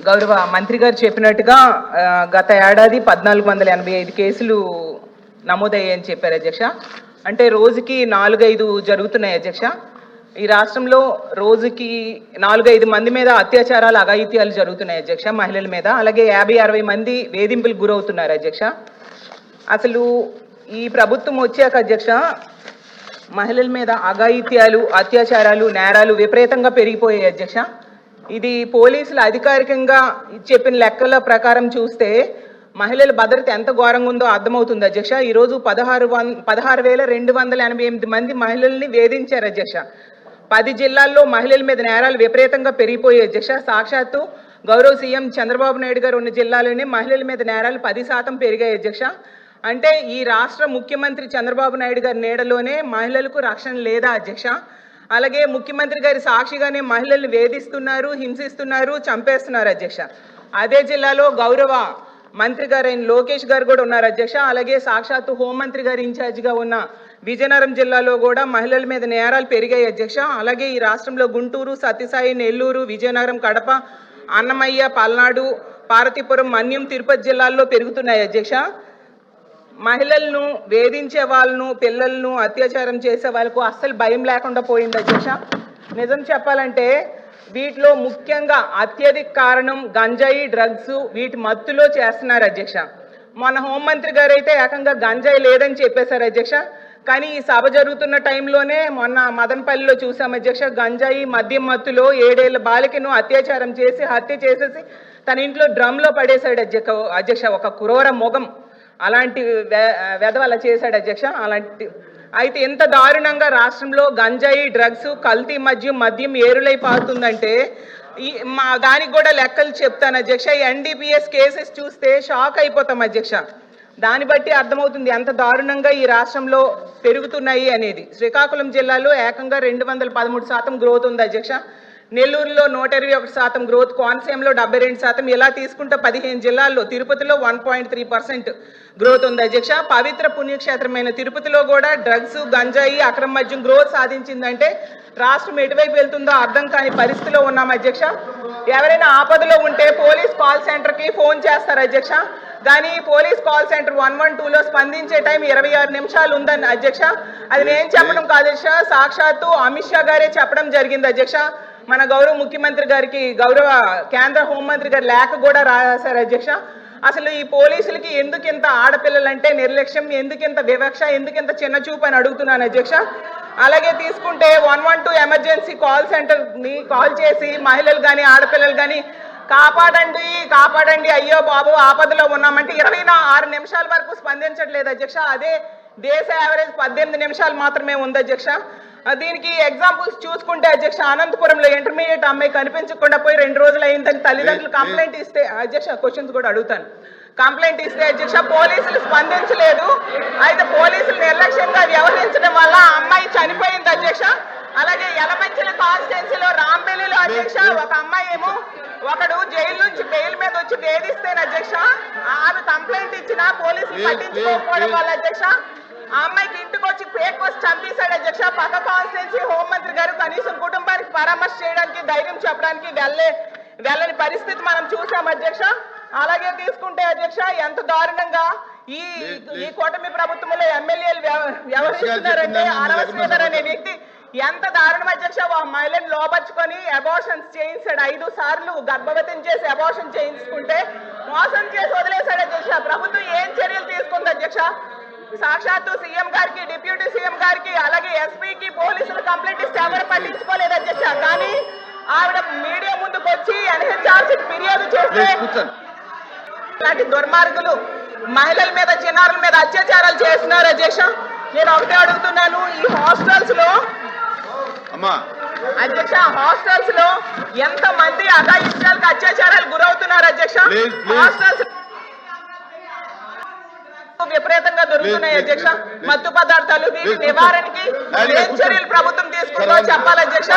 గౌరవ మంత్రి గారు చెప్పినట్టుగా గత ఏడాది 1485 కేసులు నమోదయ్యాయని చెప్పారు అధ్యక్ష. అంటే రోజుకి 4-5 జరుగుతున్నాయి అధ్యక్ష. ఈ రాష్ట్రంలో రోజుకి 4-5 మంది మీద అత్యాచారాలు అఘాయిత్యాలు జరుగుతున్నాయి అధ్యక్ష, మహిళల మీద. అలాగే 50-60 మంది వేధింపులకు గురవుతున్నారు అధ్యక్ష. అసలు ఈ ప్రభుత్వం వచ్చాక అధ్యక్ష మహిళల మీద అఘాయిత్యాలు, అత్యాచారాలు, నేరాలు విపరీతంగా పెరిగిపోయాయి అధ్యక్ష. ఇది పోలీసులు అధికారికంగా చెప్పిన లెక్కల ప్రకారం చూస్తే మహిళల భద్రత ఎంత ఘోరంగా ఉందో అర్థమవుతుంది అధ్యక్ష. ఈరోజు 16,288 మంది మహిళల్ని వేధించారు అధ్యక్ష. 10 జిల్లాల్లో మహిళల మీద నేరాలు విపరీతంగా పెరిగిపోయాయి అధ్యక్ష. సాక్షాత్తు గౌరవ సీఎం చంద్రబాబు నాయుడు గారు ఉన్న జిల్లాలోనే మహిళల మీద నేరాలు 10% పెరిగాయి అధ్యక్ష. అంటే ఈ రాష్ట్ర ముఖ్యమంత్రి చంద్రబాబు నాయుడు గారి నీడలోనే మహిళలకు రక్షణ లేదా అధ్యక్ష? అలాగే ముఖ్యమంత్రి గారి సాక్షిగానే మహిళల్ని వేధిస్తున్నారు, హింసిస్తున్నారు, చంపేస్తున్నారు అధ్యక్ష. అదే జిల్లాలో గౌరవ మంత్రి గారైన లోకేష్ గారు కూడా ఉన్నారు అధ్యక్ష. అలాగే సాక్షాత్తు హోంమంత్రి గారి ఇన్ఛార్జిగా ఉన్న విజయనగరం జిల్లాలో కూడా మహిళల మీద నేరాలు పెరిగాయి అధ్యక్ష. అలాగే ఈ రాష్ట్రంలో గుంటూరు, సత్యసాయి, నెల్లూరు, విజయనగరం, కడప, అన్నమయ్య, పల్నాడు, పార్వతీపురం, మన్యం, తిరుపతి జిల్లాల్లో పెరుగుతున్నాయి అధ్యక్ష. మహిళలను వేధించే వాళ్ళను, పిల్లలను అత్యాచారం చేసే వాళ్ళకు అస్సలు భయం లేకుండా పోయింది అధ్యక్ష. నిజం చెప్పాలంటే వీటిలో ముఖ్యంగా అత్యధిక కారణం గంజాయి, డ్రగ్స్, వీటి మత్తులో చేస్తున్నారు అధ్యక్ష. మన హోంమంత్రి గారు అయితే ఏకంగా గంజాయి లేదని చెప్పేశారు అధ్యక్ష. కానీ ఈ సభ జరుగుతున్న టైంలోనే మొన్న మదనపల్లిలో చూసాం అధ్యక్ష. గంజాయి, మద్యం మత్తులో 7 ఏళ్ల బాలికను అత్యాచారం చేసి హత్య చేసేసి తన ఇంట్లో డ్రమ్లో పడేశాడు అధ్యక్ష. ఒక క్రూర మొగం అలాంటి వెధవల చేశాడు అధ్యక్ష. అయితే ఎంత దారుణంగా రాష్ట్రంలో గంజాయి, డ్రగ్స్, కల్తీ మద్యం ఏరులై పారుతుందంటే దానికి కూడా లెక్కలు చెప్తాను అధ్యక్ష. ఈ ఎన్డీపీఎస్ కేసెస్ చూస్తే షాక్ అయిపోతాం అధ్యక్ష. దాన్ని బట్టి అర్థమవుతుంది ఎంత దారుణంగా ఈ రాష్ట్రంలో పెరుగుతున్నాయి అనేది. శ్రీకాకుళం జిల్లాలో ఏకంగా 213% గ్రోత్ ఉంది అధ్యక్ష. నెల్లూరులో 121% గ్రోత్, కోనసీమలో 72%. ఇలా తీసుకుంటే 15 జిల్లాల్లో, తిరుపతిలో 1.3% గ్రోత్ ఉంది అధ్యక్ష. పవిత్ర పుణ్యక్షేత్రమైన తిరుపతిలో కూడా డ్రగ్స్, గంజాయి, అక్రమ మద్యం గ్రోత్ సాధించిందంటే రాష్ట్రం ఎటువైపు వెళ్తుందో అర్థం కాని పరిస్థితిలో ఉన్నాం అధ్యక్ష. ఎవరైనా ఆపదలో ఉంటే పోలీస్ కాల్ సెంటర్కి ఫోన్ చేస్తారు అధ్యక్ష. కానీ పోలీస్ కాల్ సెంటర్ 112లో స్పందించే టైం 26 నిమిషాలు ఉందని అధ్యక్ష. అది నేను చెప్పడం కాదు అధ్యక్ష, సాక్షాత్తు అమిత్ షా గారే చెప్పడం జరిగింది అధ్యక్ష. మన గౌరవ ముఖ్యమంత్రి గారికి గౌరవ కేంద్ర హోంమంత్రి గారు లేఖ కూడా రాశారు అధ్యక్ష. అసలు ఈ పోలీసులకి ఎందుకింత ఆడపిల్లలంటే నిర్లక్ష్యం, ఎందుకింత వివక్ష, ఎందుకింత చిన్న చూపు అని అడుగుతున్నాను అధ్యక్ష. అలాగే తీసుకుంటే 112 ఎమర్జెన్సీ కాల్ సెంటర్ని కాల్ చేసి మహిళలు కానీ ఆడపిల్లలు కానీ కాపాడండి కాపాడండి, అయ్యో బాబు ఆపదలో ఉన్నామంటే 26 నిమిషాల వరకు స్పందించట్లేదు అధ్యక్ష. అదే దేశ యావరేజ్ 18 నిమిషాలు మాత్రమే ఉంది అధ్యక్ష. దీనికి ఎగ్జాంపుల్స్ చూసుకుంటే అధ్యక్ష, అనంతపురంలో ఇంటర్మీడియట్ అమ్మాయి కనిపించకుండా పోయి 2 రోజులు అయిందని తల్లిదండ్రులు కంప్లైంట్ ఇస్తే అధ్యక్ష, క్వశ్చన్స్ కూడా అడుగుతాను, కంప్లైంట్ ఇస్తే అధ్యక్ష పోలీసులు స్పందించలేదు. అయితే పోలీసులు నిర్లక్ష్యంగా వ్యవహరించడం వల్ల అమ్మాయి చనిపోయింది అధ్యక్ష. అలాగే యలమంచిల కాన్స్టిట్యున్సీలో రాంబెల్లిలో అధ్యక్ష ఒక అమ్మాయి ఏమో ఒకడు జైలు నుంచి బెయిల్ మీద వచ్చి వేధిస్తేనే అధ్యక్ష ఆమె కంప్లైంట్ ఇచ్చిన పోలీసులు పట్టించుకోకపోవడం వల్ల అధ్యక్ష ఆ అమ్మాయికి ఇంటికి వచ్చి ఫేక్ వచ్చి చంపేశాడు అధ్యక్ష. పక్క కాన్స్టిట్యున్సీ హోంమంత్రి గారు కనీసం కుటుంబానికి పరామర్శ చేయడానికి, ధైర్యం చెప్పడానికి వెళ్ళని పరిస్థితి మనం చూసాం అధ్యక్ష. అలాగే తీసుకుంటే అధ్యక్ష ఎంత దారుణంగా ఈ కూటమి ప్రభుత్వంలో ఎమ్మెల్యేలు వ్యవహరిస్తున్నారంటే ఆరవ శ్రీధర్ అనే వ్యక్తి ఎంత దారుణం అధ్యక్ష. మహిళను లోపరుచుకొని అబార్షన్స్ చేయించాడు, 5 సార్లు గర్భవతిని చేసి అబార్షన్ చేయించుకుంటే మోసం చేసి వదిలేశాడు అధ్యక్ష. ప్రభుత్వం ఏం చర్యలు తీసుకుంది అధ్యక్ష? సాక్షాత్తు సీఎం గారికి, డిప్యూటీ సీఎం గారికి, అలాగే ఎస్పీకి పోలీసులు కంప్లైంట్ ఇస్తే ఎవరు పట్టించుకోలేదు అధ్యక్ష. కానీ ఆవిడ మీడియా ముందుకు వచ్చి ఎన్హెచ్ఆర్సీ ఫిర్యాదు చేస్తే ఇలాంటి దుర్మార్గులు మహిళల మీద, చిన్నారుల మీద అత్యాచారాలు చేస్తున్నారు అధ్యక్ష. నేను ఒకటే అడుగుతున్నాను, ఈ హాస్టల్స్ లో అధ్యక్ష హాస్టల్స్ లో ఎంత మంది అఘాయిత్యాలకు, అత్యాచారాలకు గురవుతున్నారు అధ్యక్ష? హాస్టల్స్ విపరీతంగా దొరుకుతున్నాయి అధ్యక్ష. మత్తు పదార్థాలు, వీటి నివారణకి ఏం చర్యలు ప్రభుత్వం తీసుకుందో చెప్పాలి అధ్యక్ష.